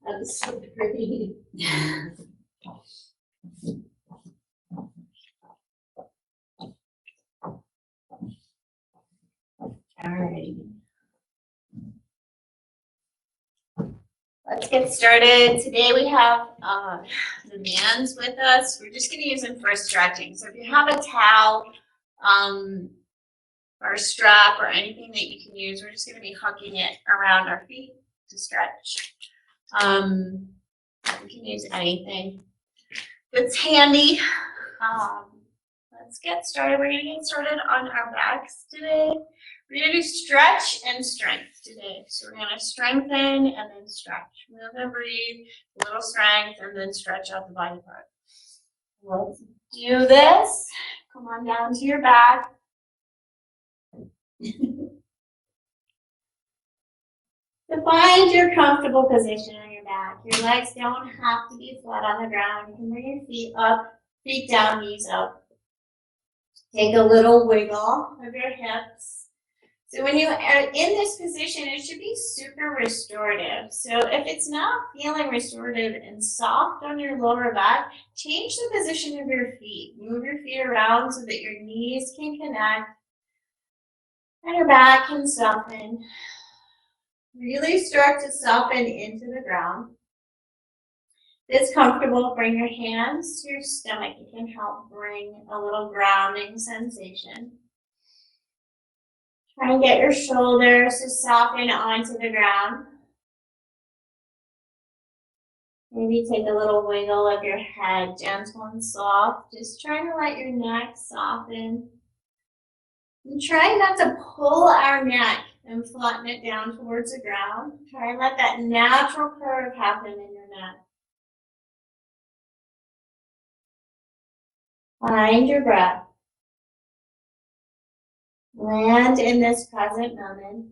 That's so pretty. All right. Let's get started. Today we have the mans with us. We're just going to use them for stretching. So if you have a towel or a strap or anything that you can use, we're just going to be hooking it around our feet to stretch. We can use anything that's handy. Let's get started. We're going to get started on our backs today. We're going to do stretch and strength today. So we're going to strengthen and then stretch. We're going to breathe, a little strength, and then stretch out the body part. Let's do this. Come on down to your back. So find your comfortable position on your back. Your legs don't have to be flat on the ground. You can bring your feet up, feet down, knees up. Take a little wiggle of your hips. So when you are in this position, it should be super restorative. So if it's not feeling restorative and soft on your lower back, change the position of your feet. Move your feet around so that your knees can connect and your back can soften. Really start to soften into the ground. If it's comfortable, bring your hands to your stomach. It can help bring a little grounding sensation. Try and get your shoulders to soften onto the ground. Maybe take a little wiggle of your head, gentle and soft. Just trying to let your neck soften. And try not to pull our neck and flatten it down towards the ground. Try and let that natural curve happen in your neck. Find your breath. Land in this present moment.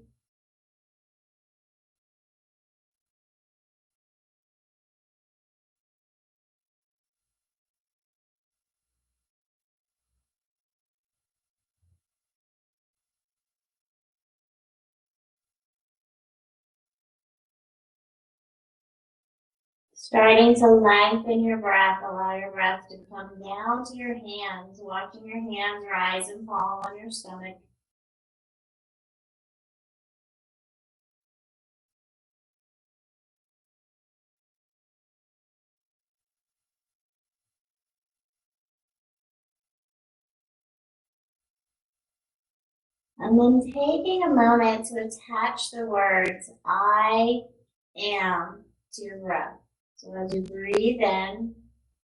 Starting to lengthen your breath, allow your breath to come down to your hands, watching your hands rise and fall on your stomach. And then taking a moment to attach the words I am to your breath. So as you breathe in,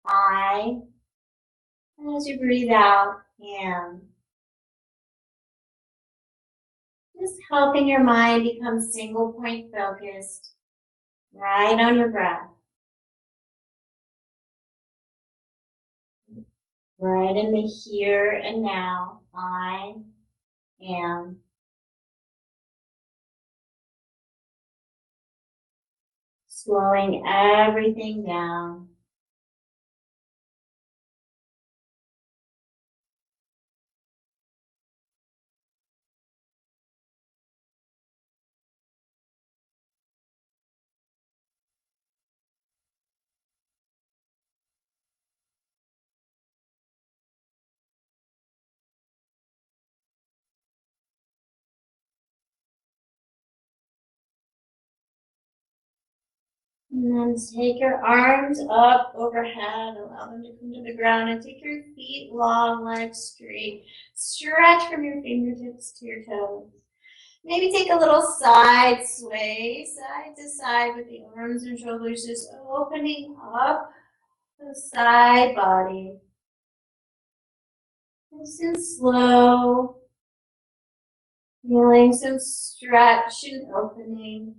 I, and as you breathe out, am. Just helping your mind become single point focused, right on your breath. Right in the here and now, I am. Slowing everything down. And then take your arms up overhead, allow them to come to the ground, and take your feet long, legs straight. Stretch from your fingertips to your toes. Maybe take a little side sway, side to side with the arms and shoulders just opening up the side body. Nice and slow. Feeling some stretch and opening.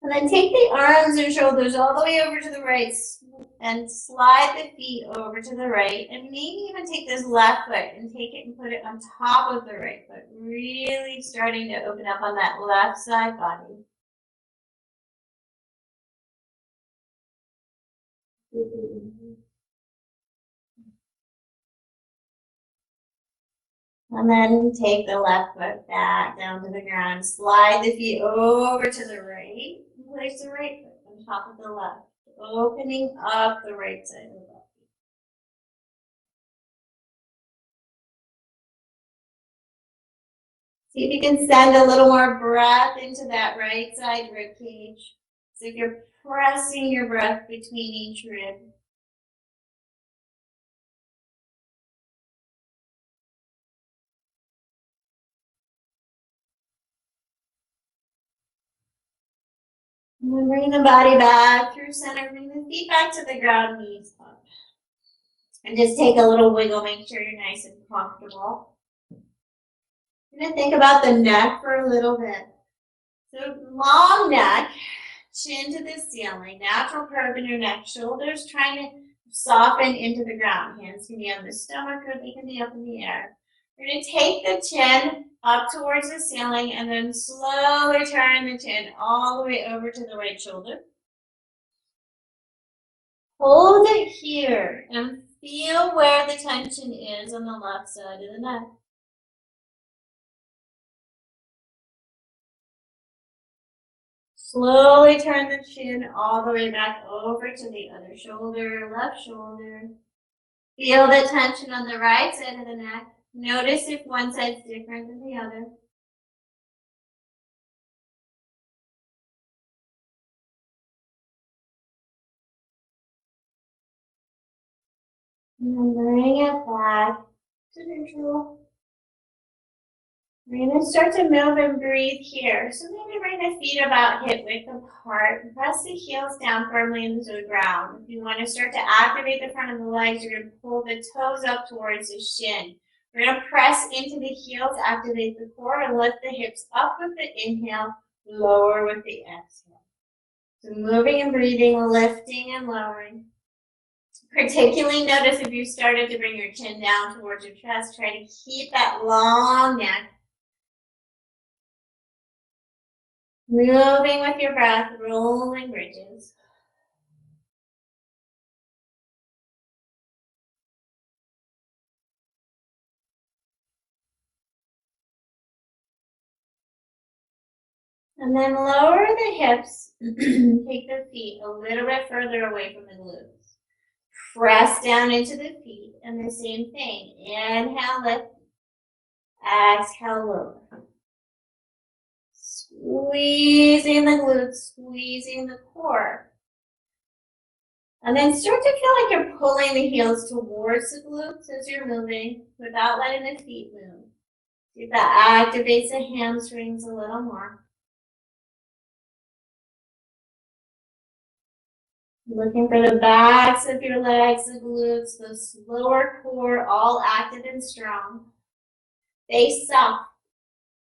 And then take the arms and shoulders all the way over to the right and slide the feet over to the right. And maybe even take this left foot and take it and put it on top of the right foot. Really starting to open up on that left side body. And then take the left foot back down to the ground. Slide the feet over to the right. And place the right foot on top of the left, opening up the right side of the body. See if you can send a little more breath into that right side rib cage. So if you're pressing your breath between each rib. And then bring the body back through center. Bring the feet back to the ground, knees up. And just take a little wiggle. Make sure you're nice and comfortable. You're going to think about the neck for a little bit. So long neck, chin to the ceiling, natural curve in your neck, shoulders trying to soften into the ground. Hands can be on the stomach or they can be up in the air. You're going to take the chin up towards the ceiling and then slowly turn the chin all the way over to the right shoulder. Hold it here and feel where the tension is on the left side of the neck. Slowly turn the chin all the way back over to the other shoulder, left shoulder. Feel the tension on the right side of the neck. Notice if one side's different than the other. And then bring it back to neutral. We're going to start to move and breathe here. So maybe bring the feet about hip width apart and press the heels down firmly into the ground. If you want to start to activate the front of the legs, you're going to pull the toes up towards the shin. We're going to press into the heels, activate the core, and lift the hips up with the inhale, lower with the exhale. So moving and breathing, lifting and lowering. Particularly notice if you started to bring your chin down towards your chest, try to keep that long neck. Moving with your breath, rolling bridges. And then lower the hips. Take the feet a little bit further away from the glutes. Press down into the feet, and the same thing. Inhale, lift. Exhale, lower. Squeezing the glutes, squeezing the core. And then start to feel like you're pulling the heels towards the glutes as you're moving without letting the feet move. See if that activates the hamstrings a little more. Looking for the backs of your legs, the glutes, the lower core, all active and strong. Face soft,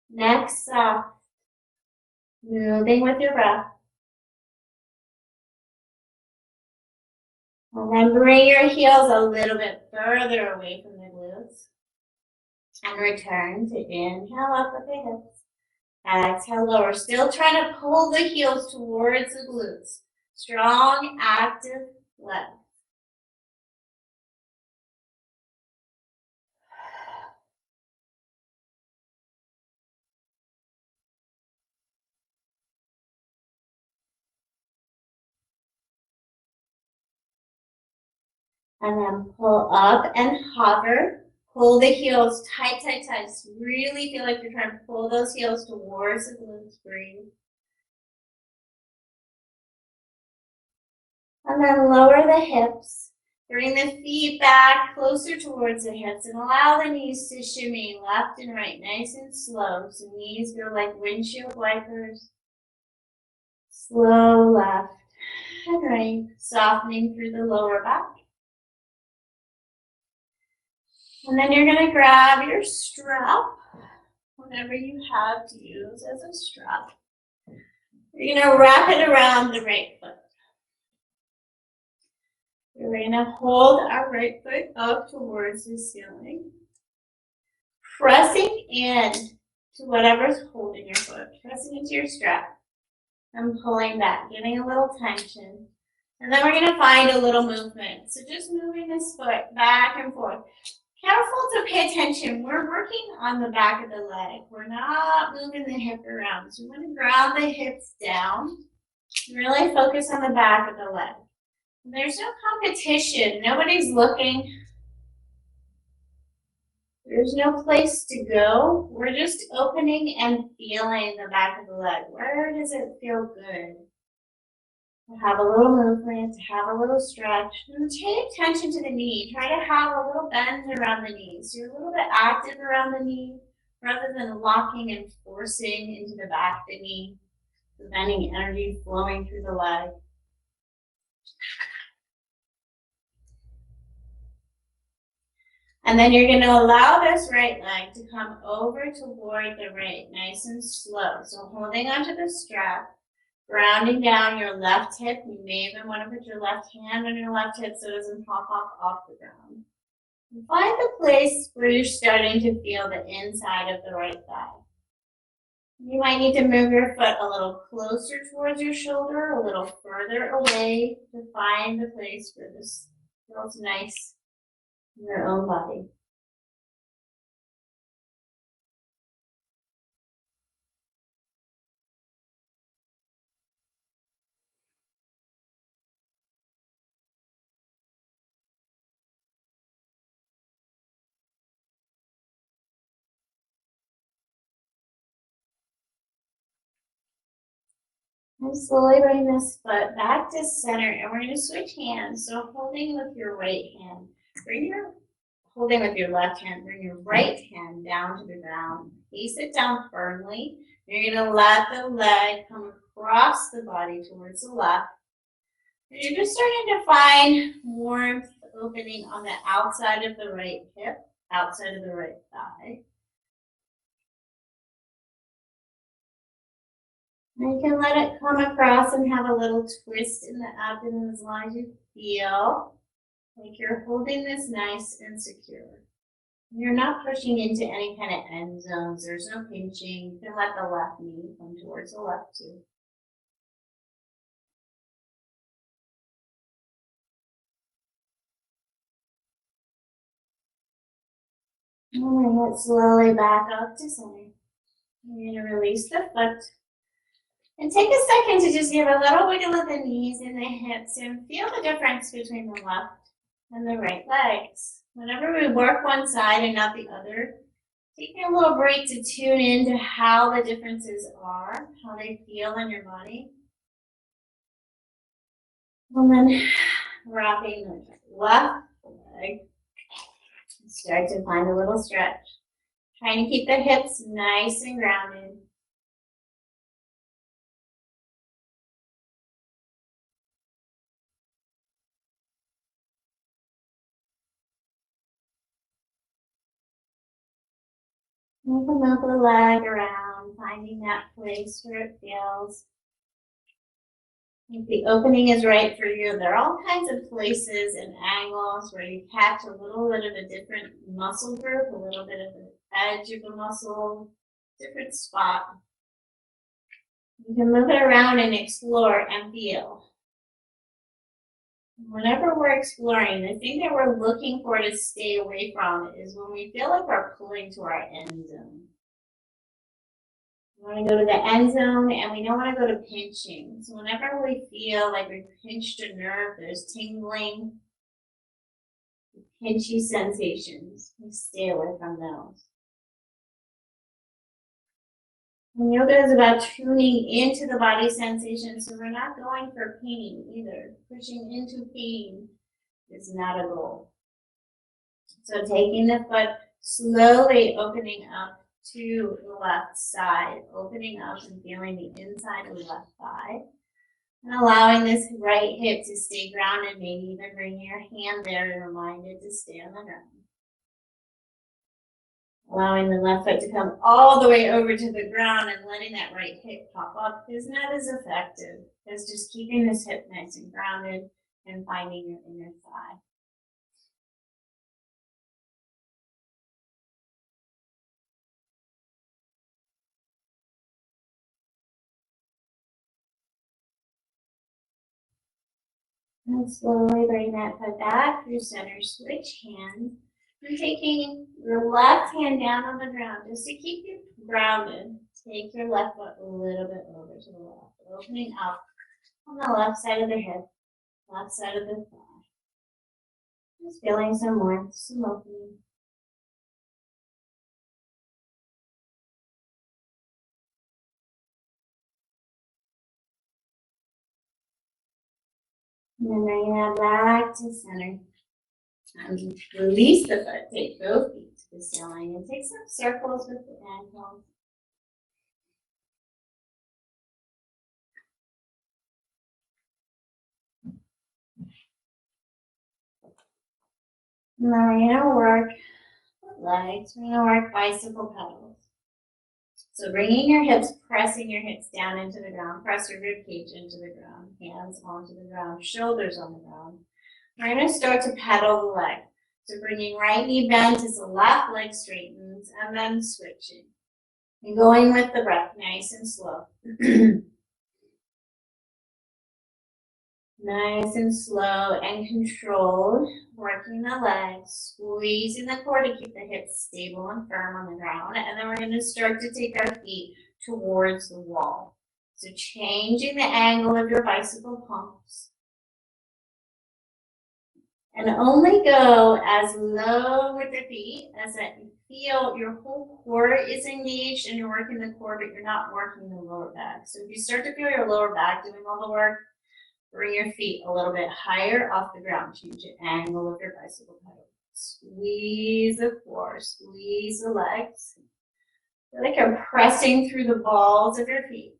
neck soft. Moving with your breath. And then bring your heels a little bit further away from the glutes. And return to inhale up with the hips. Exhale, lower. Still trying to pull the heels towards the glutes. Strong, active legs. And then pull up and hover. Pull the heels tight, tight, tight. Really feel like you're trying to pull those heels towards the glutes. Breathe. And then lower the hips. Bring the feet back closer towards the hips and allow the knees to shimmy left and right, nice and slow. So knees go like windshield wipers. Slow left and right, softening through the lower back. And then you're going to grab your strap, whatever you have to use as a strap. You're going to wrap it around the right foot. We're going to hold our right foot up towards the ceiling, pressing in to whatever's holding your foot, pressing into your strap and pulling back, giving a little tension. And then we're going to find a little movement. So just moving this foot back and forth. Careful to pay attention. We're working on the back of the leg. We're not moving the hip around. So we want to ground the hips down. Really focus on the back of the leg. There's no competition. Nobody's looking. There's no place to go. We're just opening and feeling the back of the leg. Where does it feel good? To have a little movement, to have a little stretch. And pay attention to the knee. Try to have a little bend around the knee. So you're a little bit active around the knee rather than locking and forcing into the back of the knee. Preventing energy flowing through the leg. And then you're going to allow this right leg to come over toward the right, nice and slow. So holding onto the strap, grounding down your left hip. You may even want to put your left hand on your left hip so it doesn't pop off the ground. And find the place where you're starting to feel the inside of the right thigh. You might need to move your foot a little closer towards your shoulder, a little further away to find the place where this feels nice in your own body. And slowly bring this foot back to center, and we're going to switch hands. So holding with your right hand, holding with your left hand, bring your right hand down to the ground. Face it down firmly. You're going to let the leg come across the body towards the left. And you're just starting to find warmth opening on the outside of the right hip, outside of the right thigh. And you can let it come across and have a little twist in the abdomen as long as you feel like you're holding this nice and secure. You're not pushing into any kind of end zones. There's no pinching. You can let the left knee come towards the left too. And bring it slowly back up to center. You're going to release the foot. And take a second to just give a little wiggle of the knees and the hips and feel the difference between the left and the right legs. Whenever we work one side and not the other, taking a little break to tune into how the differences are, how they feel in your body. And then wrapping the left leg. Start to find a little stretch. Trying to keep the hips nice and grounded. Open up the leg around, finding that place where it feels. If the opening is right for you, there are all kinds of places and angles where you catch a little bit of a different muscle group, a little bit of the edge of the muscle, different spot. You can move it around and explore and feel. Whenever we're exploring, the thing that we're looking for to stay away from is when we feel like we're pulling to our end zone. We want to go to the end zone and we don't want to go to pinching. So whenever we feel like we've pinched a nerve, there's tingling, pinchy sensations, we stay away from those. And yoga is about tuning into the body sensation, so we're not going for pain either. Pushing into pain is not a goal. So taking the foot, slowly opening up to the left side, opening up and feeling the inside of the left thigh, and allowing this right hip to stay grounded, maybe even bring your hand there to remind it to stay on the ground. Allowing the left foot to come all the way over to the ground and letting that right hip pop up is not as effective as just keeping this hip nice and grounded and finding your inner thigh. And slowly bring that foot back through center, switch hands. And taking your left hand down on the ground, just to keep you grounded, take your left foot a little bit over to the left, opening up on the left side of the hip, left side of the thigh. Just feeling some warmth, some opening. And then bring that back to center. And release the foot. Take both feet to the ceiling and take some circles with the ankles. Now we're going to work legs. We're going to work bicycle pedals. So bringing your hips, pressing your hips down into the ground. Press your rib cage into the ground. Hands onto the ground. Shoulders on the ground. We're going to start to pedal the leg. So bringing right knee bends as the left leg straightens, and then switching. And going with the breath, nice and slow. Nice and slow and controlled, working the legs, squeezing the core to keep the hips stable and firm on the ground. And then we're going to start to take our feet towards the wall. So changing the angle of your bicycle pumps. And only go as low with the feet as that you feel your whole core is engaged and you're working the core, but you're not working the lower back. So if you start to feel your lower back doing all the work, bring your feet a little bit higher off the ground. Change the angle of your bicycle pedal. Squeeze the core, squeeze the legs. Feel like you're pressing through the balls of your feet.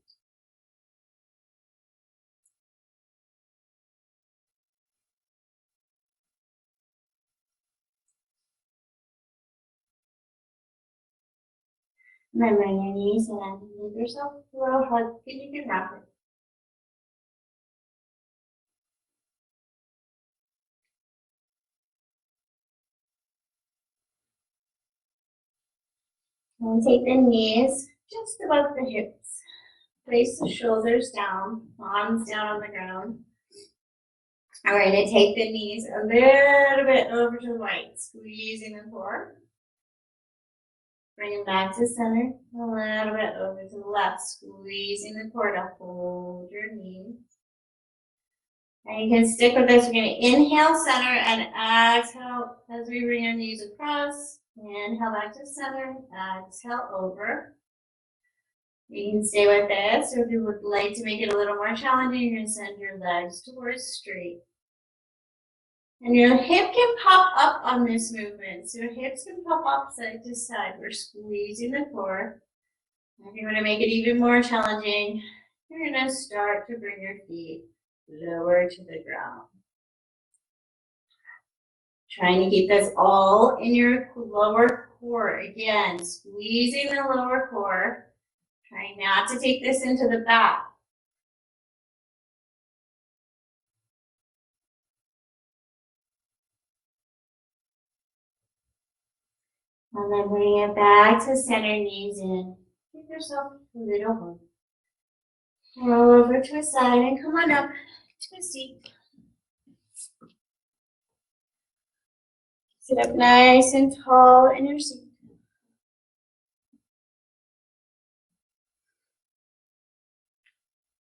And then bring your knees in. Give yourself a little hug if you can wrap it. And take the knees just above the hips. Place the shoulders down, palms down on the ground. And we're going to take the knees a little bit over to the right, squeezing the core. Bring it back to center, a little bit over to the left, squeezing the core to hold your knees. And you can stick with this. We're going to inhale center and exhale as we bring our knees across. Inhale back to center, exhale over. You can stay with this, or if you would like to make it a little more challenging, you're going to send your legs towards straight. And your hip can pop up on this movement. So your hips can pop up side to side. We're squeezing the core. If you want to make it even more challenging, you're going to start to bring your feet lower to the ground. Trying to keep this all in your lower core. Again, squeezing the lower core. Trying not to take this into the back. And then bring it back to center, knees in. Give yourself a little hug. Roll over to a side and come on up to a seat. Sit up nice and tall in your seat.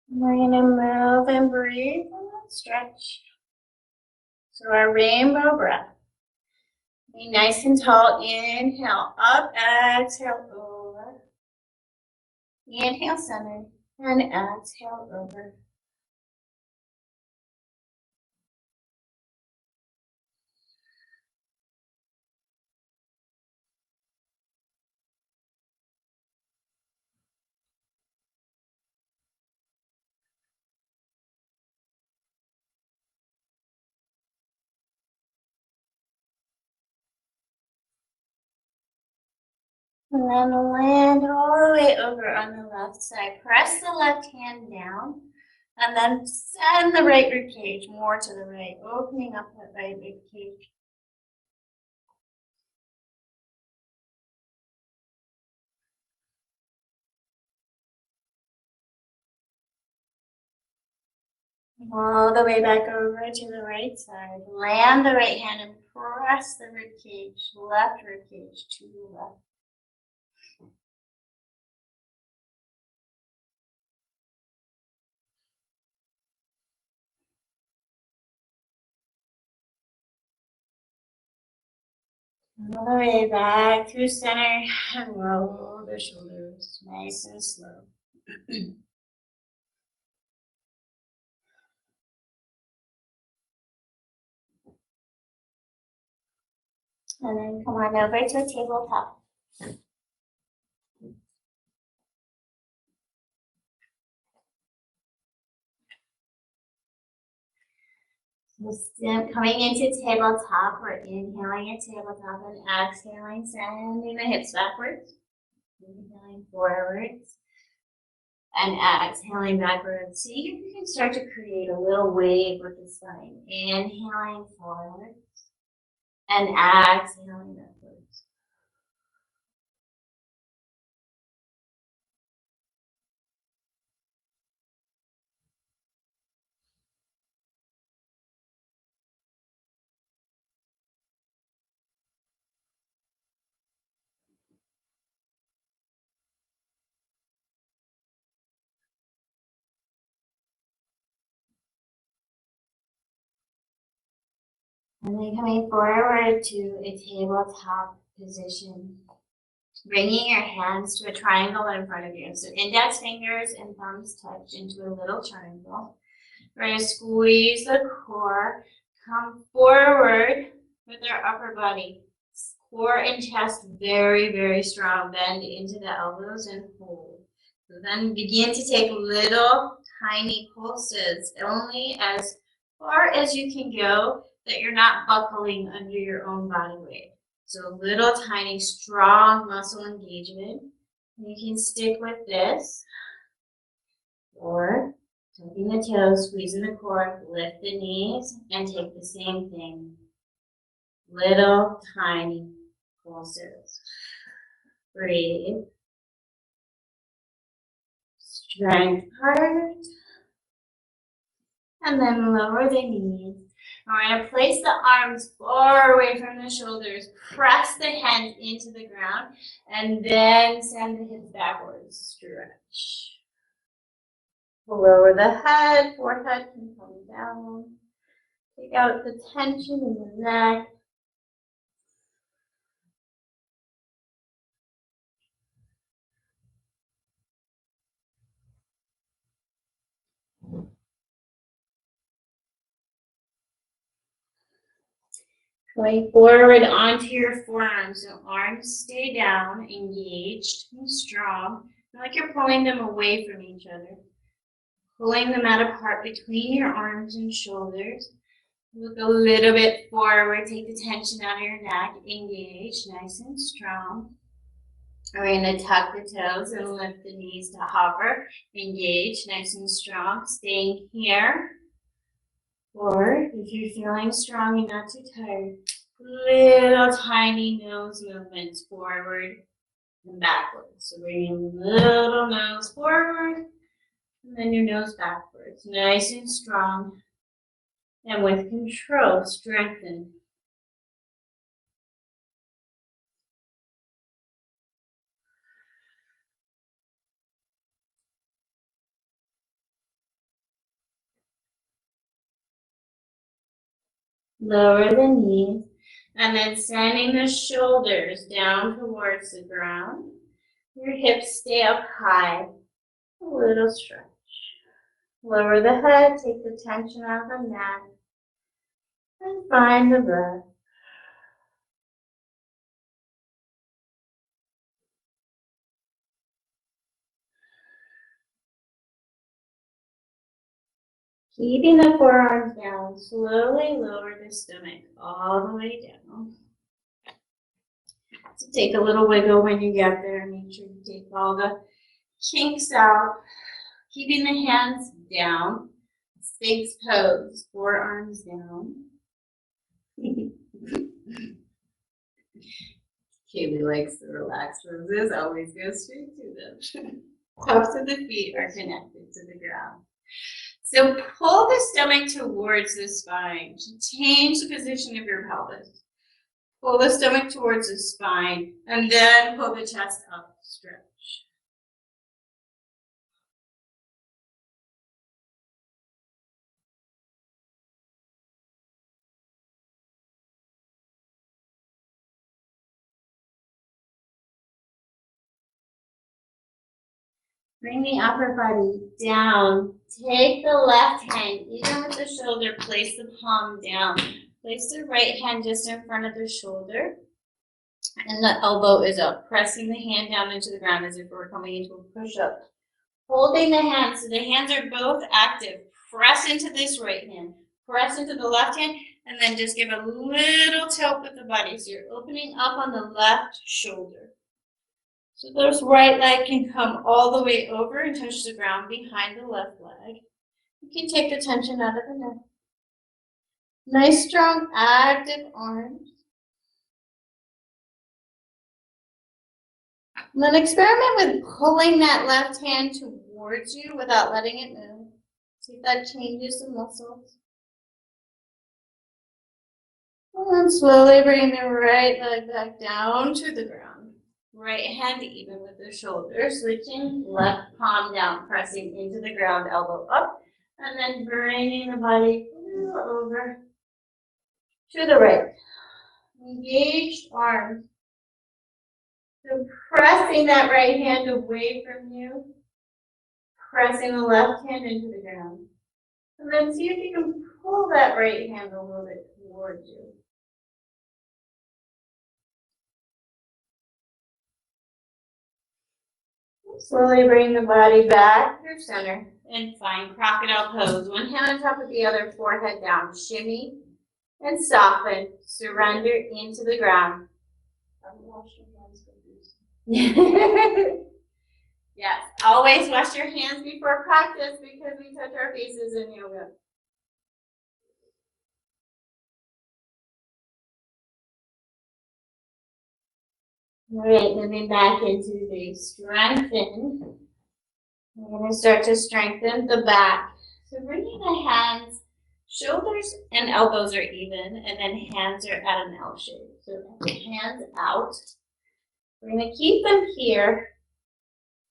We're going to move and breathe and stretch. So our rainbow breath. Be nice and tall. Inhale up, exhale over. Inhale center and exhale over. And then land all the way over on the left side. Press the left hand down. And then send the right rib cage more to the right, opening up that right rib cage. All the way back over to the right side. Land the right hand and press the rib cage, left rib cage to the left. All the way back through center and roll the shoulders nice and slow. And then come on over to a tabletop. So still coming into tabletop, we're inhaling at tabletop and exhaling, sending the hips backwards. Inhaling forwards and exhaling backwards. See if you can start to create a little wave with the spine. Inhaling forwards and exhaling backwards. And then coming forward to a tabletop position. Bringing your hands to a triangle in front of you. So index fingers and thumbs touch into a little triangle. We're going to squeeze the core, come forward with our upper body. Core and chest very, very strong. Bend into the elbows and hold. So then begin to take little tiny pulses, only as far as you can go, that you're not buckling under your own body weight. So little tiny strong muscle engagement. You can stick with this. Or tucking the toes, squeezing the core, lift the knees, and take the same thing. Little tiny pulses. Breathe. Strength heart. And then lower the knees. We're going to place the arms far away from the shoulders. Press the hands into the ground. And then send the hips backwards. Stretch. Lower the head. Forehead can come down. Take out the tension in the neck. Going forward onto your forearms. So arms stay down, engaged and strong. Like you're pulling them away from each other. Pulling them out apart between your arms and shoulders. Look a little bit forward. Take the tension out of your neck. Engage, nice and strong. We're going to tuck the toes and lift the knees to hover. Engage, nice and strong. Staying here. Or if you're feeling strong and not too tired, little tiny nose movements forward and backwards. So bringing little nose forward and then your nose backwards. Nice and strong. And with control, strengthen. Lower the knees, and then sending the shoulders down towards the ground. Your hips stay up high. A little stretch. Lower the head, take the tension out of the neck, and find the breath. Keeping the forearms down, slowly lower the stomach all the way down. So take a little wiggle when you get there. Make sure you take all the kinks out. Keeping the hands down. Sphinx pose, forearms down. Kaylee likes the relaxed poses, always go straight to them. Tops of the feet are connected to the ground. So pull the stomach towards the spine. Change the position of your pelvis. Pull the stomach towards the spine, and then pull the chest up, stretch. Bring the upper body down. Take the left hand, even with the shoulder, place the palm down. Place the right hand just in front of the shoulder. And the elbow is up, pressing the hand down into the ground as if we're coming into a push-up. Holding the hands, so the hands are both active. Press into this right hand, press into the left hand, and then just give a little tilt with the body. So you're opening up on the left shoulder. So this right leg can come all the way over and touch the ground behind the left leg. You can take the tension out of the neck. Nice, strong, active arms. And then experiment with pulling that left hand towards you without letting it move. See if that changes the muscles. And then slowly bring the right leg back down to the ground. Right hand even with the shoulder, switching left palm down, pressing into the ground, elbow up, and then bringing the body over to the right. Engaged arms. So pressing that right hand away from you, pressing the left hand into the ground. And then see if you can pull that right hand a little bit towards you. Slowly bring the body back through center and find crocodile pose. One hand on top of the other, forehead down. Shimmy and soften. Surrender into the ground. Yes, always wash your hands before practice because we touch our faces in yoga. All right, moving back into the strengthen. We're going to start to strengthen the back. So bringing the hands, shoulders and elbows are even, and then hands are at an L shape. So hands out. We're going to keep them here.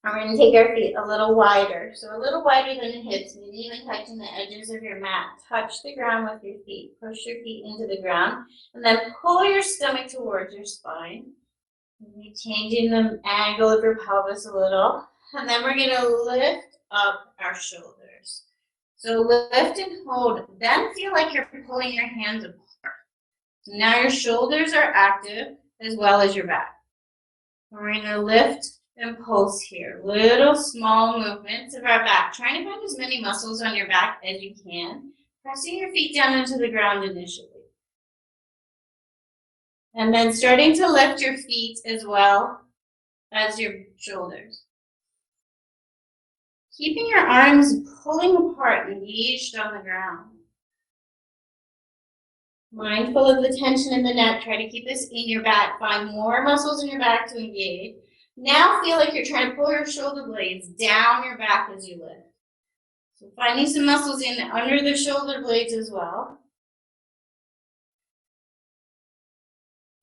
And we're going to take our feet a little wider. So a little wider than the hips, maybe even touching the edges of your mat. Touch the ground with your feet. Push your feet into the ground. And then pull your stomach towards your spine. Maybe changing the angle of your pelvis a little. And then we're going to lift up our shoulders. So lift and hold. Then feel like you're pulling your hands apart. So now your shoulders are active as well as your back. We're going to lift and pulse here. Little small movements of our back. Trying to find as many muscles on your back as you can. Pressing your feet down into the ground initially. And then starting to lift your feet as well as your shoulders. Keeping your arms pulling apart, engaged on the ground. Mindful of the tension in the neck. Try to keep this in your back. Find more muscles in your back to engage. Now feel like you're trying to pull your shoulder blades down your back as you lift. So finding some muscles in under the shoulder blades as well.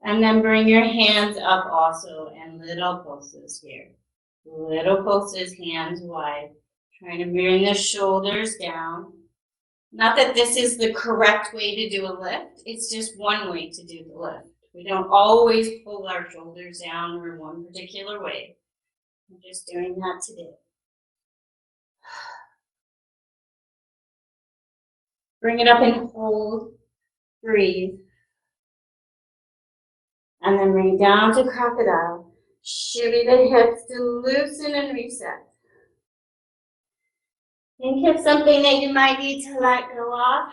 And then bring your hands up also and little pulses here. Little pulses, hands wide. Trying to bring the shoulders down. Not that this is the correct way to do a lift. It's just one way to do the lift. We don't always pull our shoulders down or one particular way. I'm just doing that today. Bring it up and hold. Breathe. And then bring it down to crocodile. Shimmy the hips to loosen and reset. Think of something that you might need to let go of.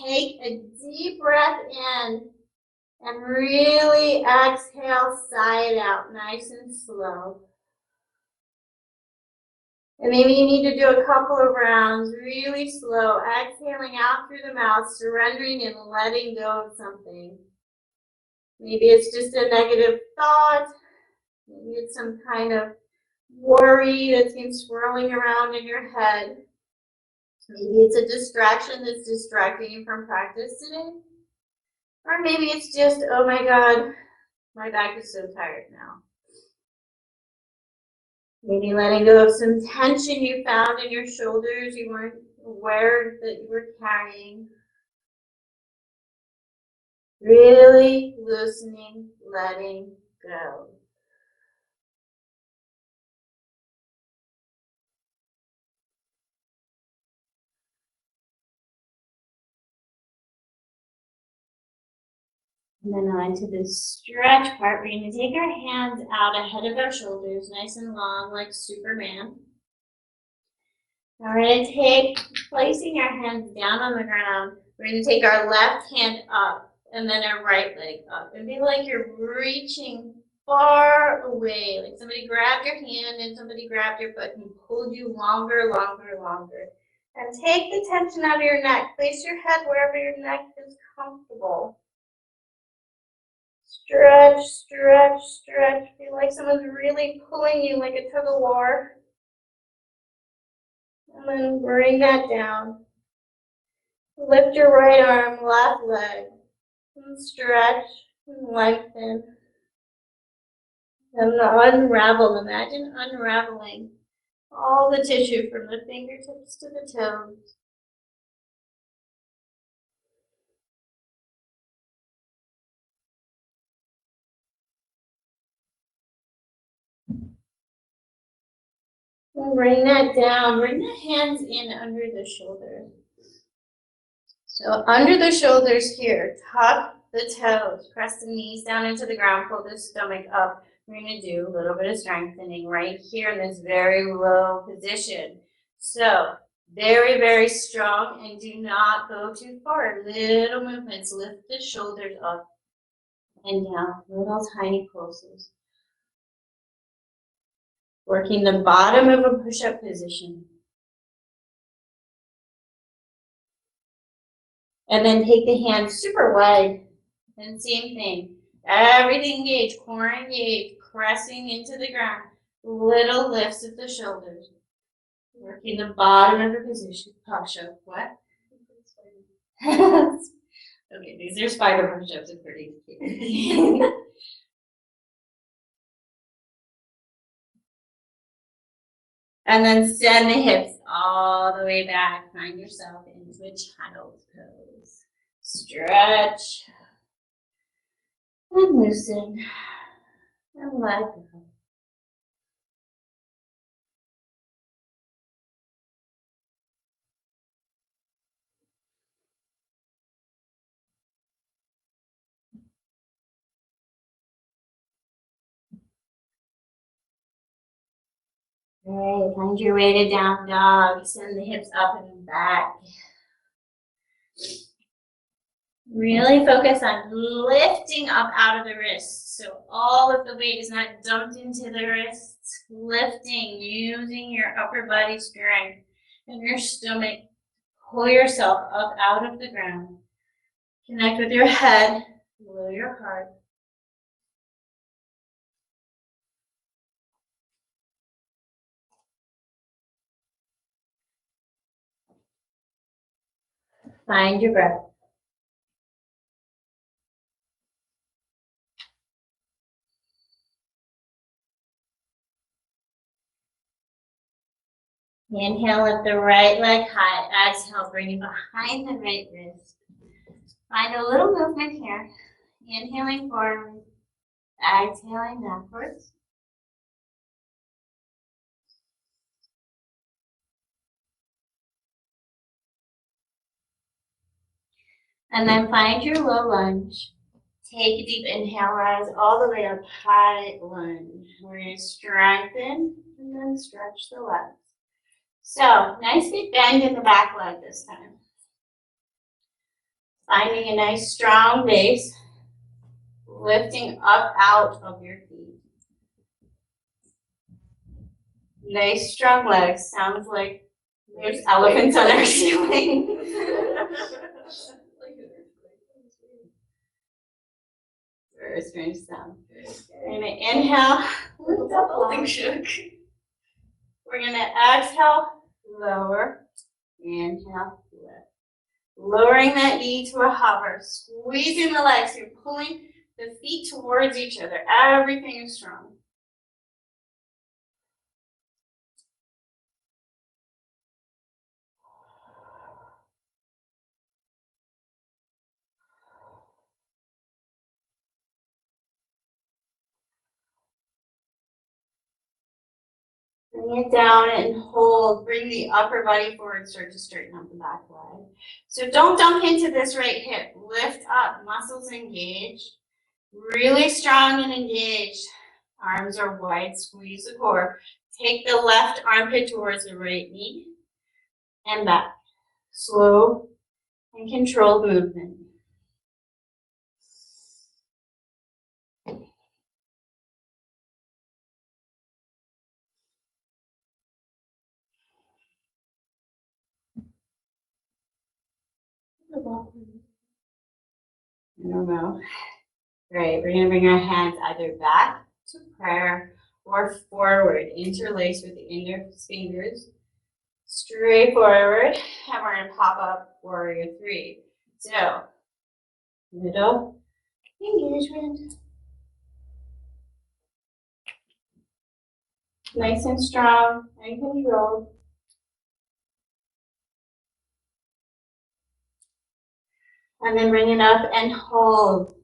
Take a deep breath in and really exhale, sigh it out, nice and slow. And maybe you need to do a couple of rounds, really slow, exhaling out through the mouth, surrendering and letting go of something. Maybe it's just a negative thought. Maybe it's some kind of worry that's been swirling around in your head. Maybe it's a distraction that's distracting you from practice today. Or maybe it's just, oh my God, my back is so tired now. Maybe letting go of some tension you found in your shoulders you weren't aware that you were carrying. Really loosening, letting go. And then on to the stretch part. We're going to take our hands out ahead of our shoulders, nice and long like Superman. Now we're going to take, placing our hands down on the ground, we're going to take our left hand up and then our right leg up. And be like you're reaching far away, like somebody grabbed your hand and somebody grabbed your foot and pulled you longer, longer, longer. And take the tension out of your neck. Place your head wherever your neck is comfortable. Stretch, stretch, stretch. Feel like someone's really pulling you like a tug of war. And then bring that down. Lift your right arm, left leg. And stretch and lengthen. And unravel. Imagine unraveling all the tissue from the fingertips to the toes. And bring that down. Bring the hands in under the shoulders. So under the shoulders here, tuck the toes. Press the knees down into the ground. Pull the stomach up. We're going to do a little bit of strengthening right here in this very low position. So very, very strong, and do not go too far. Little movements. Lift the shoulders up and down. Little tiny pulses. Working the bottom of a push-up position. And then take the hands super wide. And same thing. Everything engaged, core engaged, pressing into the ground. Little lifts of the shoulders. Working the bottom of the position. Push-up. What? Okay, these are spider push-ups. It's pretty cute. And then send the hips all the way back. Find yourself into a child's pose. Stretch. And loosen. And let go. Great. Find your way to down dog. Send the hips up and back. Really focus on lifting up out of the wrists. So all of the weight is not dumped into the wrists. Lifting, using your upper body strength and your stomach. Pull yourself up out of the ground. Connect with your head, below your heart. Find your breath. Inhale, lift the right leg high. Exhale, bring it behind the right wrist. Find a little movement here. Inhaling forward, exhaling backwards. And then find your low lunge. Take a deep inhale, rise all the way up, high lunge. We're going to strengthen and then stretch the legs. So, nice big bend in the back leg this time. Finding a nice strong base, lifting up out of your feet. Nice strong legs. Sounds like there's elephants on our ceiling. Very strange sound. We're going to inhale, lift up, holding shook. We're going to exhale, lower, inhale, lift. Lowering that knee to a hover, squeezing the legs. You're pulling the feet towards each other. Everything is strong. Bring it down and hold. Bring the upper body forward. Start to straighten up the back leg. So don't dump into this right hip. Lift up. Muscles engaged. Really strong and engaged. Arms are wide. Squeeze the core. Take the left armpit towards the right knee. And back. Slow and controlled movement. I don't know. Great. We're going to bring our hands either back to prayer or forward, interlace with the index fingers. Straight forward, and we're going to pop up warrior three. So, middle engagement. Nice and strong and controlled. And then bring it up and hold.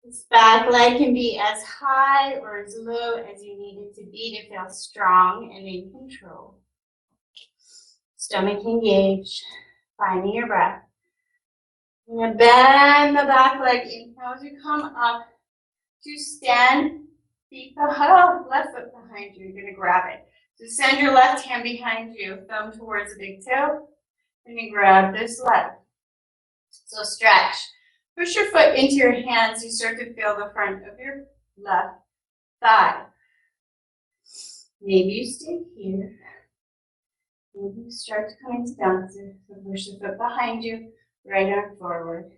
This back leg can be as high or as low as you need it to be to feel strong and in control. Stomach engaged, finding your breath. You're going to bend the back leg. Inhale as you come up to stand. Feet behind, left foot behind you. You're going to grab it. So send your left hand behind you, thumb towards the big toe. And you grab this leg. So stretch. Push your foot into your hands. You start to feel the front of your left thigh. Maybe you stay here. Maybe you start to come into bouncer. So push the foot behind you, right arm forward.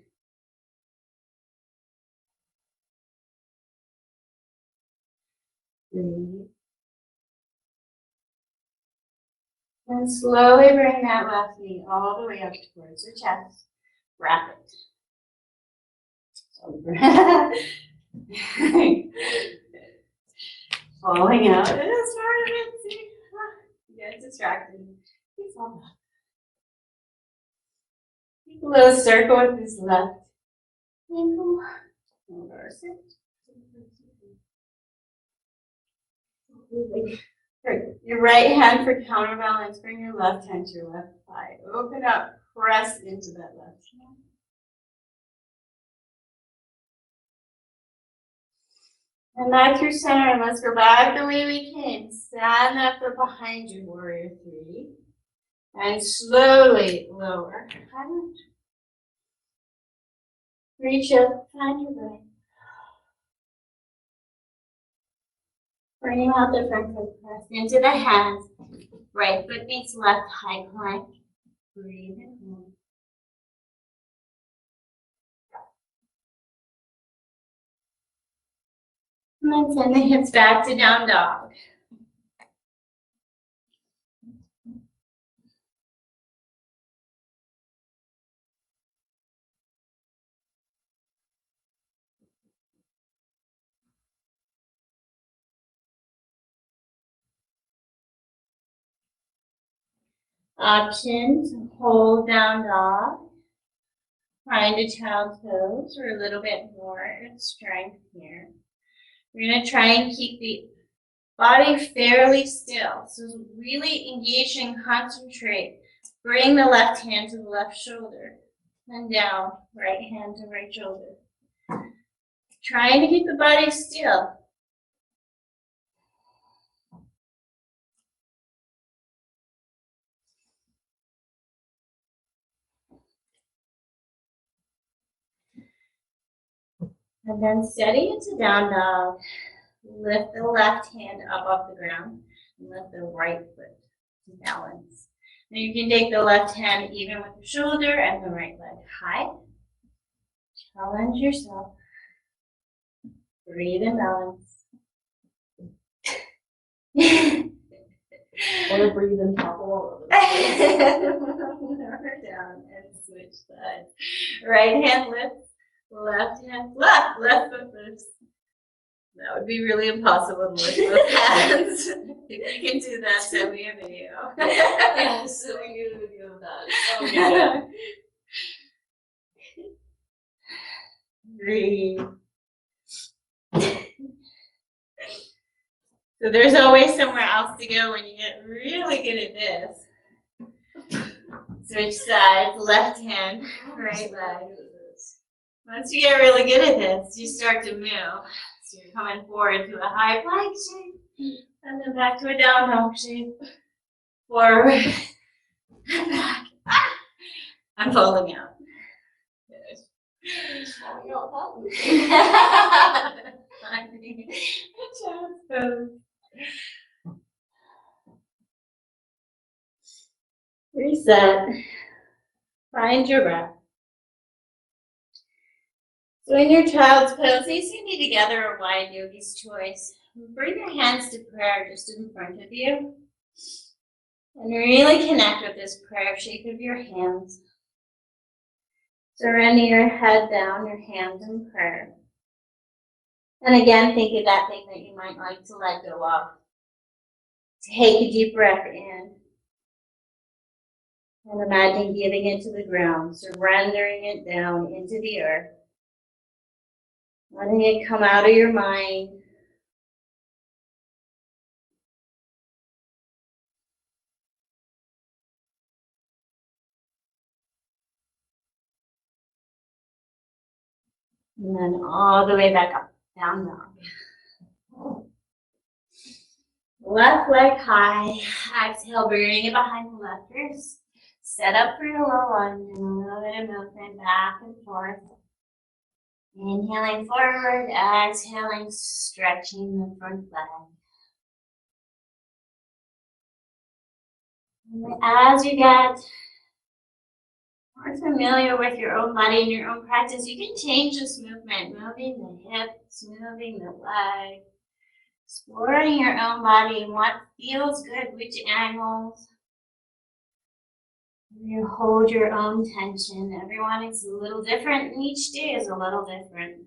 Breathe. And slowly bring that left knee all the way up towards your chest. Wrap it. Falling out. It is part of it. See? Get distracted. Keep a little circle with this left ankle. Reverse it. Great. Your right hand for counterbalance. Bring your left hand to your left thigh. Open up. Press into that left hand. And back through center. Let's go back the way we came. Stand that foot behind you, warrior three. And slowly lower. Reach up, find your breath. Bring out the front foot, press into the hands. Right foot meets left high plank. Breathe in. And then send the hips back to down dog. Options, hold down dog. Find a child's pose or a little bit more strength here. We're going to try and keep the body fairly still. So really engage and concentrate. Bring the left hand to the left shoulder. And down, right hand to right shoulder. Trying to keep the body still. And then steady into down dog. Lift the left hand up off the ground and lift the right foot to balance. Now you can take the left hand even with the shoulder and the right leg high. Challenge yourself. Breathe and balance. Or breathe and topple all over the place. Down and switch sides. Right hand lifts, left hand, left foot lifts. That would be really impossible to lift both hands. If you can do that, send me a video. Yes, so we need a video of that. Okay. Breathe. So there's always somewhere else to go when you get really good at this. Switch sides, left hand, right leg. Once you get really good at this, you start to move. So you're coming forward to a high plank shape, and then back to a down dog shape. Forward, and back. I'm falling out. Falling out button. Child's pose. Reset. Find your breath. So in your child's pose, these can be together or wide yogi's choice. Bring your hands to prayer just in front of you. And really connect with this prayer shape of your hands. Surrender your head down, your hands in prayer. And again, think of that thing that you might like to let go of. Take a deep breath in. And imagine giving it to the ground, surrendering it down into the earth. Letting it come out of your mind. And then all the way back up, down dog. Left leg high. Exhale, bringing it behind the left wrist. Set up for your low lunge and a little bit of movement back and forth. Inhaling forward, exhaling, stretching the front leg. And as you get more familiar with your own body and your own practice, you can change this movement, moving the hips, moving the leg, exploring your own body and what feels good, which angles. You hold your own tension. Everyone is a little different, and each day is a little different.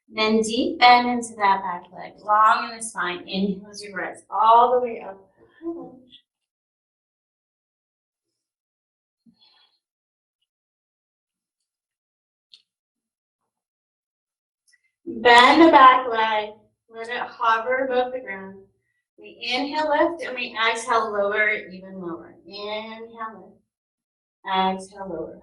Then deep bend into that back leg, long in the spine. Inhale as you rise all the way up. Bend the back leg, let it hover above the ground. We inhale, lift, and we exhale, lower, even lower. Inhale, lift. Exhale, lower.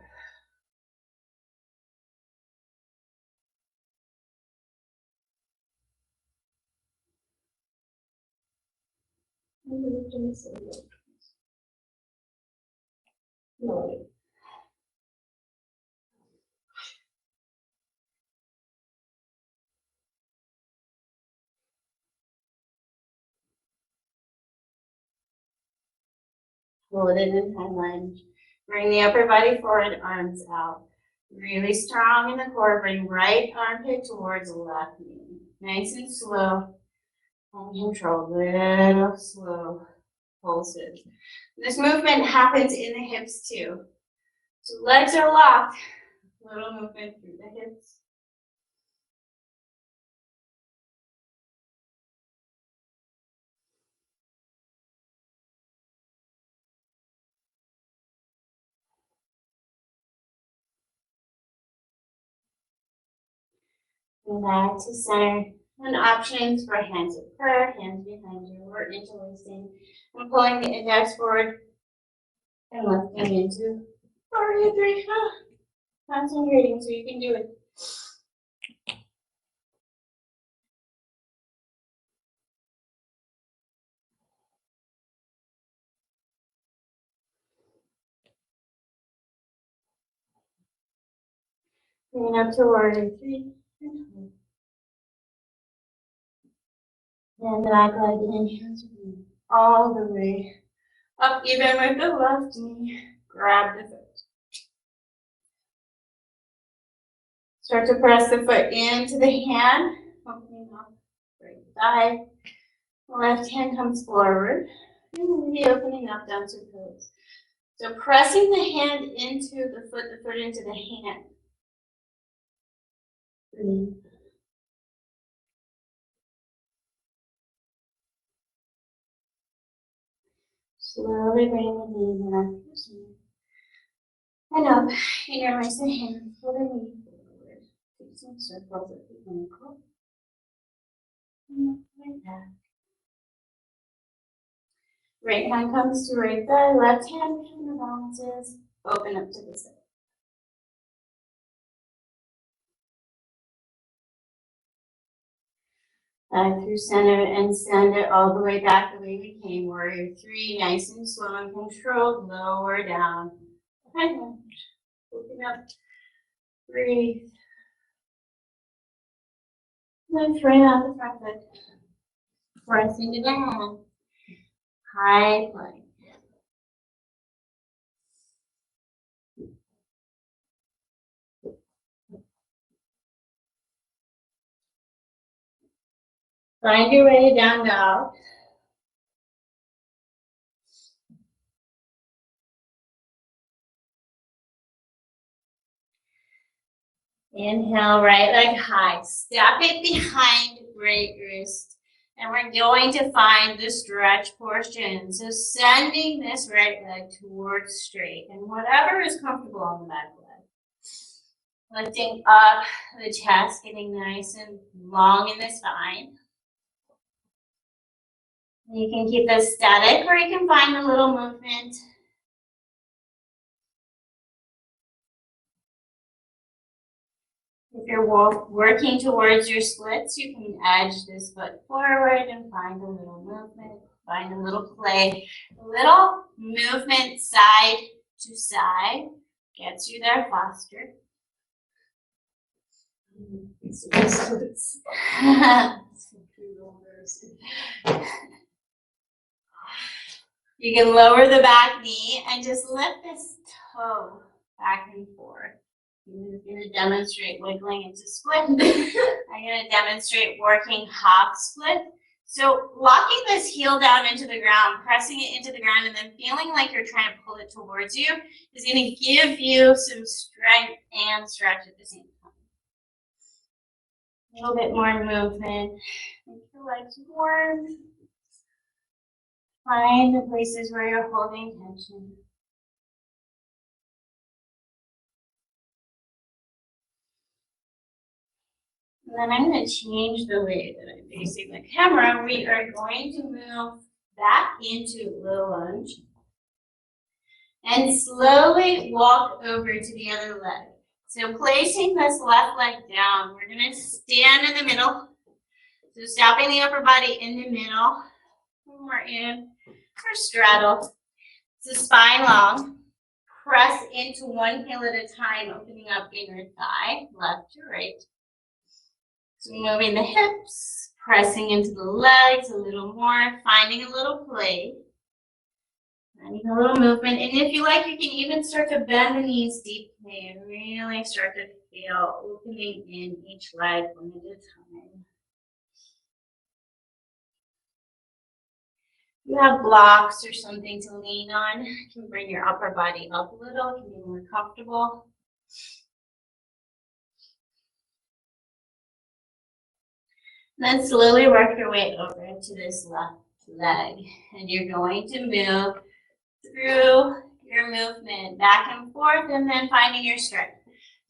Hold it in high lunge. Bring the upper body forward, arms out. Really strong in the core. Bring right armpit towards left knee. Nice and slow. And control. Little slow pulses. This movement happens in the hips too. So legs are locked. Little movement through the hips. And back to center. And options for hands of prayer, hands behind you, or interlacing. And pulling the index forward and lifting into warrior three. Concentrating so you can do it. Bring up to warrior three. And the back leg inhales all the way up, even with the left knee. Grab the foot. Start to press the foot into the hand, opening up right thigh. The left hand comes forward, and maybe opening up down to toes. So pressing the hand into the foot into the hand. Breathe. Slowly bring the knee back. And up. Interlace the hands. Pull the knee forward. Take some circles at the ankle. Like that. Right hand comes to right thigh. Left hand counterbalances. Open up to the side. Through center and send it all the way back the way we came. Warrior 3, nice and slow and controlled. Lower down. Open up. Breathe. Lift right out the front foot. Press into the hand. High plank. Find your way down dog. Inhale, right leg high. Step it behind right wrist. And we're going to find the stretch portion. So sending this right leg towards straight. And whatever is comfortable on the back leg. Lifting up the chest, getting nice and long in the spine. You can keep this static or you can find a little movement. If you're working towards your splits, you can edge this foot forward and find a little movement, find a little play. A little movement side to side gets you there faster. You can lower the back knee and just lift this toe back and forth. I'm going to demonstrate wiggling into split. I'm going to demonstrate working half split. So locking this heel down into the ground, pressing it into the ground, and then feeling like you're trying to pull it towards you is going to give you some strength and stretch at the same time. A little bit more movement. Make your legs warm. Find the places where you're holding tension. And then I'm going to change the way that I'm facing the camera. We are going to move back into low lunge and slowly walk over to the other leg. So placing this left leg down, we're going to stand in the middle. So stopping the upper body in the middle. We're in or straddle. So spine long. Press into one heel at a time, opening up inner thigh, left to right. So moving the hips, pressing into the legs a little more, finding a little play. Finding a little movement. And if you like, you can even start to bend the knees deeply and really start to feel opening in each leg one at a time. If you have blocks or something to lean on, you can bring your upper body up a little, it can be more comfortable. Then slowly work your way over to this left leg. And you're going to move through your movement back and forth and then finding your strength.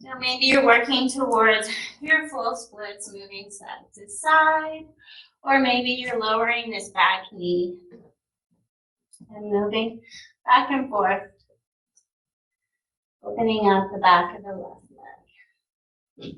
So maybe you're working towards your full splits, moving side to side, or maybe you're lowering this back knee and moving back and forth, opening up the back of the left leg.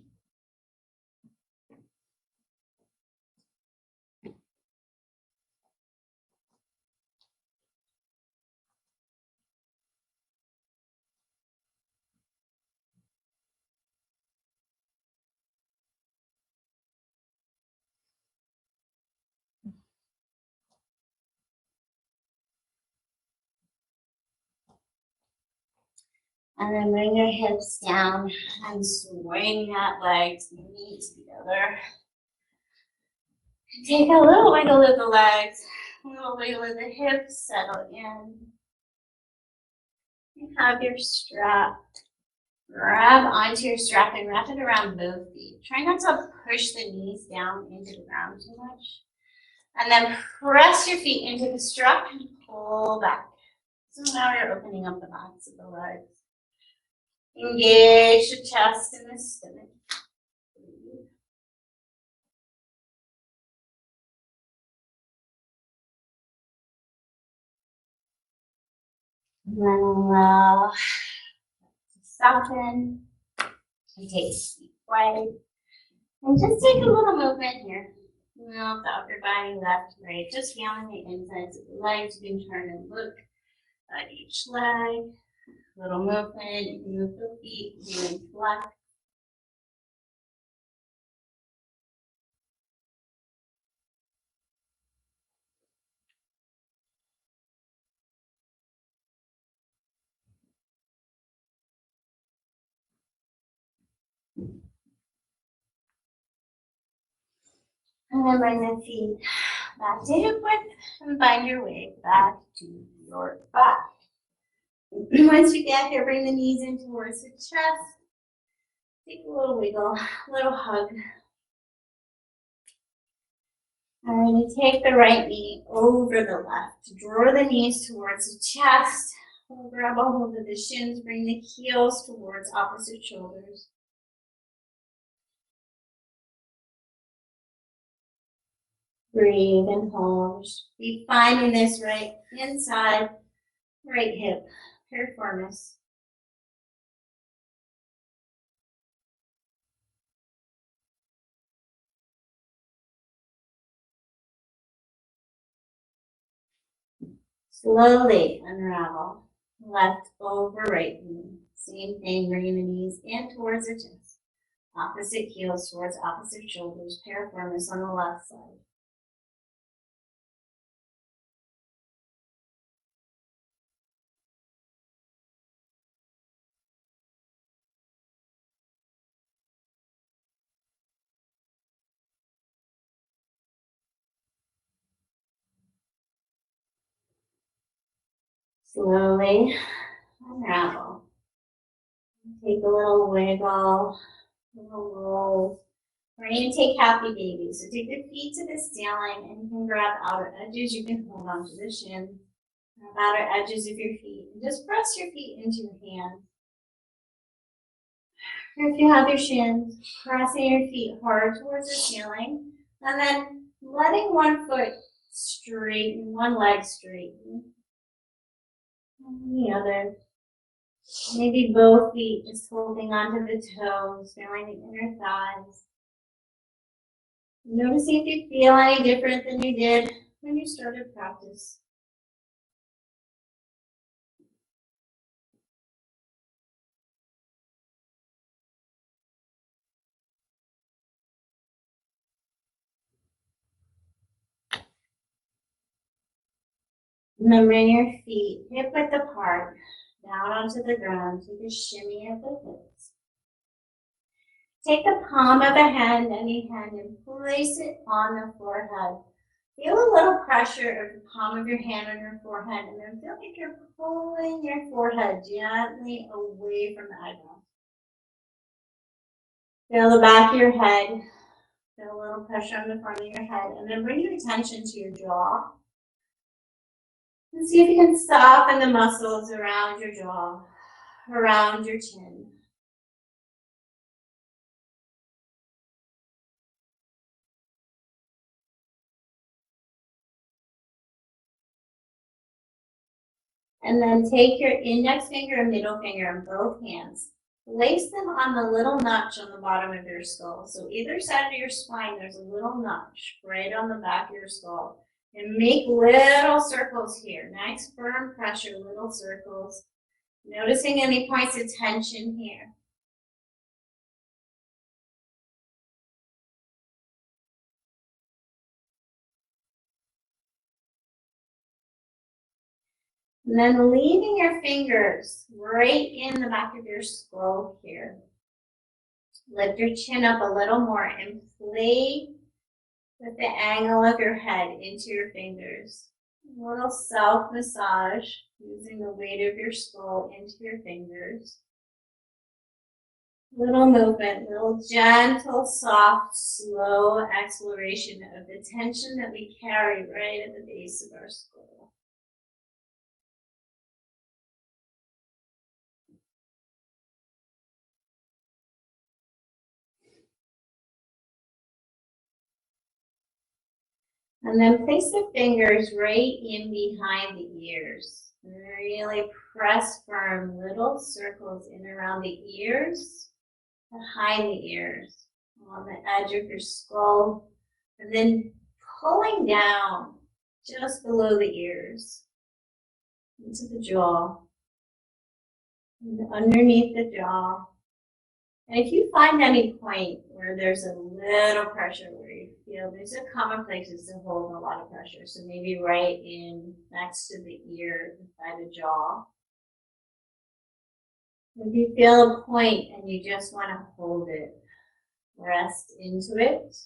And then bring your hips down and swing that leg to the knees together. Take a little wiggle of the legs, a little wiggle of the hips, settle in. You have your strap. Grab onto your strap and wrap it around both feet. Try not to push the knees down into the ground too much. And then press your feet into the strap and pull back. So now you're opening up the backs of the legs. Engage the chest and the stomach. And then allow to soften and take a deep breath. And just take a little movement here. Mouth out your body left, right. Just feeling the insides of the legs. You can turn and look at each leg. Little movement. You can move the feet, you can flex. And then bring the feet back to hip width and find your way back to your back. Once you get here, bring the knees in towards the chest. Take a little wiggle, a little hug. All right, take the right knee over the left. Draw the knees towards the chest. Grab a hold of the shins. Bring the heels towards opposite shoulders. Breathe and hold. Be finding this right inside, right hip, piriformis. Slowly unravel. Left over right knee. Same thing, bringing the knees in towards the chest. Opposite heels towards opposite shoulders, piriformis on the left side. Slowly unravel. Take a little wiggle, a little roll. We're going to take happy baby. So take the feet to the ceiling and you can grab outer edges. You can hold on to the shin. Grab outer edges of your feet and just press your feet into your hands. Or if you have your shins, pressing your feet hard towards the ceiling and then letting one foot straighten, one leg straighten. And the other. Maybe both feet just holding onto the toes, feeling the inner thighs. Noticing if you feel any different than you did when you started practice. And then bring your feet hip width apart, down onto the ground. Take a shimmy of the hips. Take the palm of a hand, any hand, and place it on the forehead. Feel a little pressure of the palm of your hand on your forehead, and then feel like you're pulling your forehead gently away from the eyebrows. Feel the back of your head. Feel a little pressure on the front of your head, and then bring your attention to your jaw. And see if you can soften the muscles around your jaw, around your chin. And then take your index finger and middle finger in both hands. Place them on the little notch on the bottom of your skull. So either side of your spine, there's a little notch right on the back of your skull. And make little circles here. Nice firm pressure, little circles. Noticing any points of tension here. And then leaving your fingers right in the back of your skull here. Lift your chin up a little more and play with the angle of your head into your fingers. A little self massage. using the weight of your skull into your fingers. Little movement, little gentle, soft, slow exploration of the tension that we carry right at the base of our skull. And then place the fingers right in behind the ears. Really press firm little circles in around the ears, behind the ears, on the edge of your skull, and then pulling down just below the ears, into the jaw, and underneath the jaw. And if you find any point where there's a little pressure, where you feel there's a common places to hold a lot of pressure, so maybe right in next to the ear, by the jaw. If you feel a point and you just want to hold it, rest into it.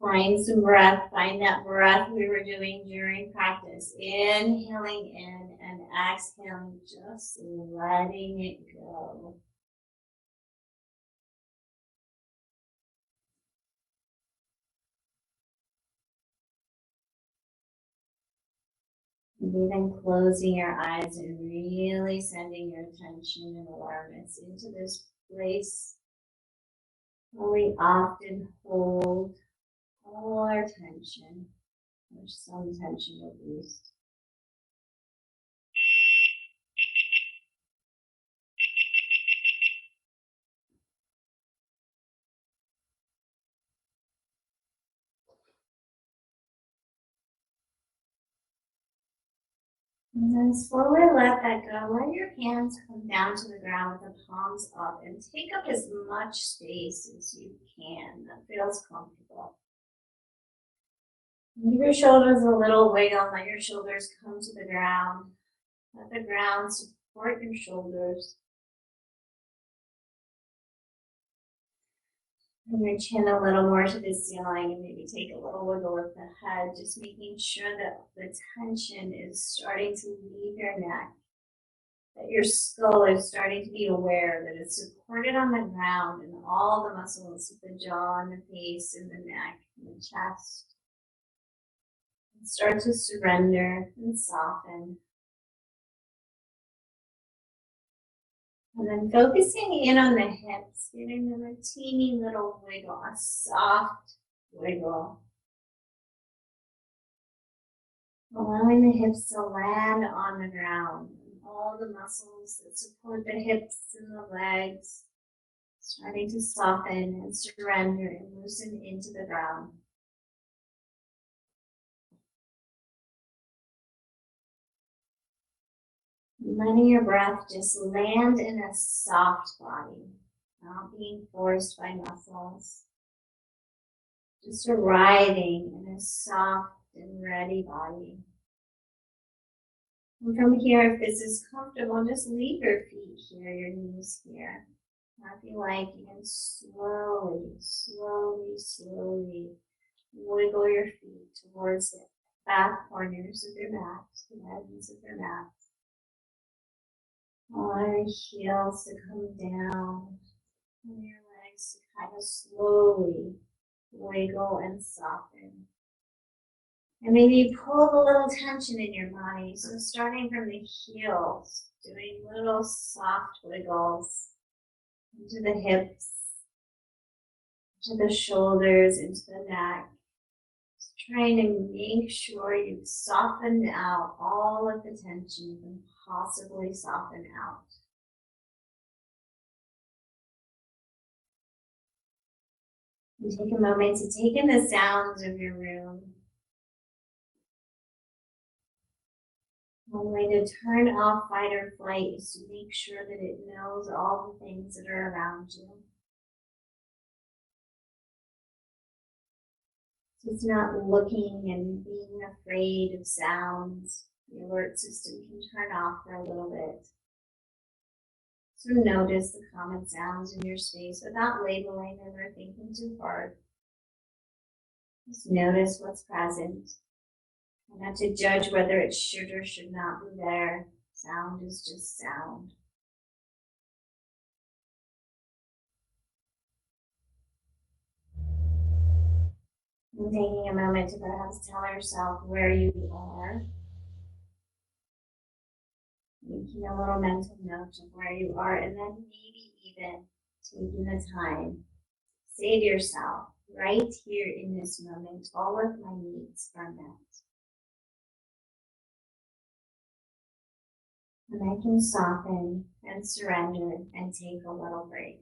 Find some breath. Find that breath we were doing during practice. Inhaling in and exhaling, just letting it go. And then closing your eyes and really sending your attention and awareness into this place where we often hold all our tension, or some tension at least. And then slowly let that go. Let your hands come down to the ground with the palms up and take up as much space as you can that feels comfortable. Give your shoulders a little wiggle. Let your shoulders come to the ground. Let the ground support your shoulders. And your chin a little more to the ceiling, and maybe take a little wiggle with the head, just making sure that the tension is starting to leave your neck, that your skull is starting to be aware that it's supported on the ground, and all the muscles of the jaw and the face and the neck and the chest. And start to surrender and soften. And then focusing in on the hips, giving them a teeny little wiggle, a soft wiggle. Allowing the hips to land on the ground. And all the muscles that support the hips and the legs starting to soften and surrender and loosen into the ground. Letting your breath just land in a soft body, not being forced by muscles. Just arriving in a soft and ready body. And from here, if this is comfortable, just leave your feet here, your knees here. If you like, you can slowly wiggle your feet towards the back corners of your mats, the ends of your mats. Allow your heels to come down, and your legs to kind of slowly wiggle and soften. And maybe pull a little tension in your body. So starting from the heels, doing little soft wiggles into the hips, to the shoulders, into the neck. Just trying to make sure you've softened out all of the tension you can possibly soften out. And take a moment to take in the sounds of your room. One way to turn off fight or flight is to make sure that it knows all the things that are around you. So it's not looking and being afraid of sounds. The alert system can turn off for a little bit. So notice the common sounds in your space without labeling them or thinking too hard. Just notice what's present. Not to judge whether it should or should not be there. Sound is just sound. And taking a moment to perhaps tell yourself where you are. Making a little mental note of where you are, and then maybe even taking the time. Say to yourself, right here in this moment, all of my needs are met. And I can soften and surrender and take a little break.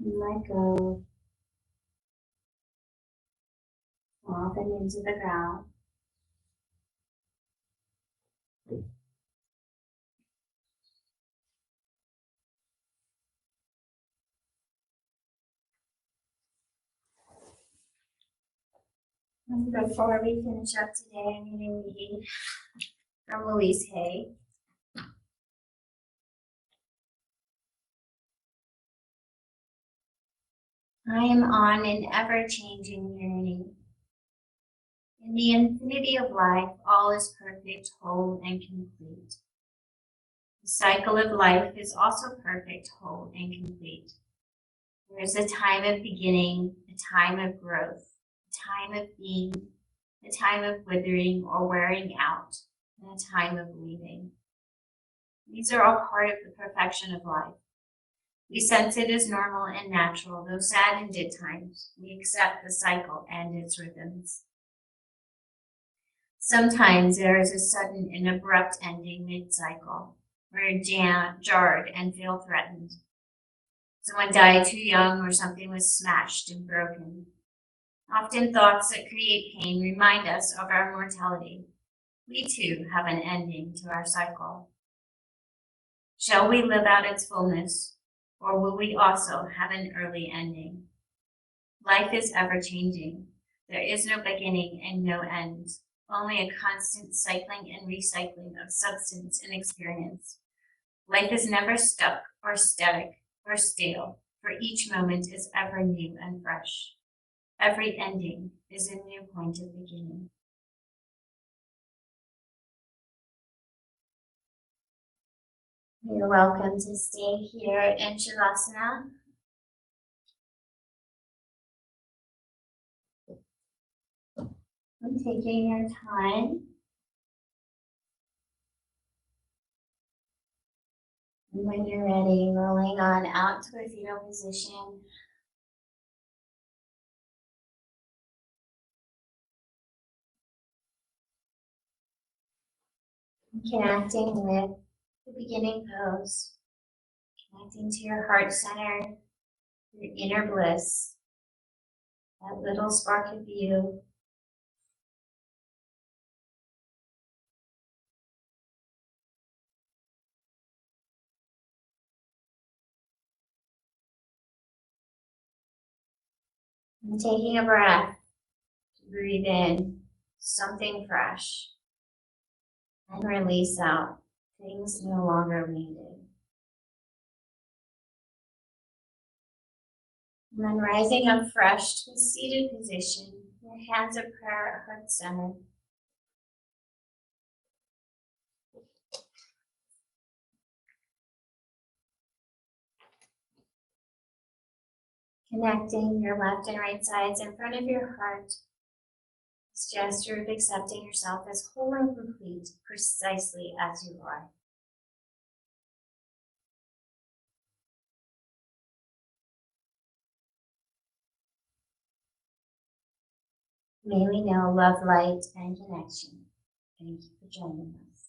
And let go. Soften into the ground. And before we finish up today, I'm going to read from Louise Hay. I am on an ever-changing journey. In the infinity of life, all is perfect, whole, and complete. The cycle of life is also perfect, whole, and complete. There is a time of beginning, a time of growth, a time of being, a time of withering or wearing out, and a time of leaving. These are all part of the perfection of life. We sense it as normal and natural, though saddened at times. We accept the cycle and its rhythms. Sometimes there is a sudden and abrupt ending mid-cycle. We're jarred and feel threatened. Someone died too young or something was smashed and broken. Often thoughts that create pain remind us of our mortality. We too have an ending to our cycle. Shall we live out its fullness, or will we also have an early ending? Life is ever-changing. There is no beginning and no end, only a constant cycling and recycling of substance and experience. Life is never stuck or static or stale, for each moment is ever new and fresh. Every ending is a new point of beginning. You're welcome to stay here in Shavasana. I'm taking your time. And when you're ready, rolling on out to a fetal position. Connecting with the beginning pose. Connecting to your heart center, your inner bliss, that little spark of you. And taking a breath, breathe in something fresh, and release out things no longer needed. And then rising up fresh to a seated position, your hands of prayer at heart center. Connecting your left and right sides in front of your heart. This gesture of accepting yourself as whole and complete, precisely as you are. May we know love, light, and connection. Thank you for joining us.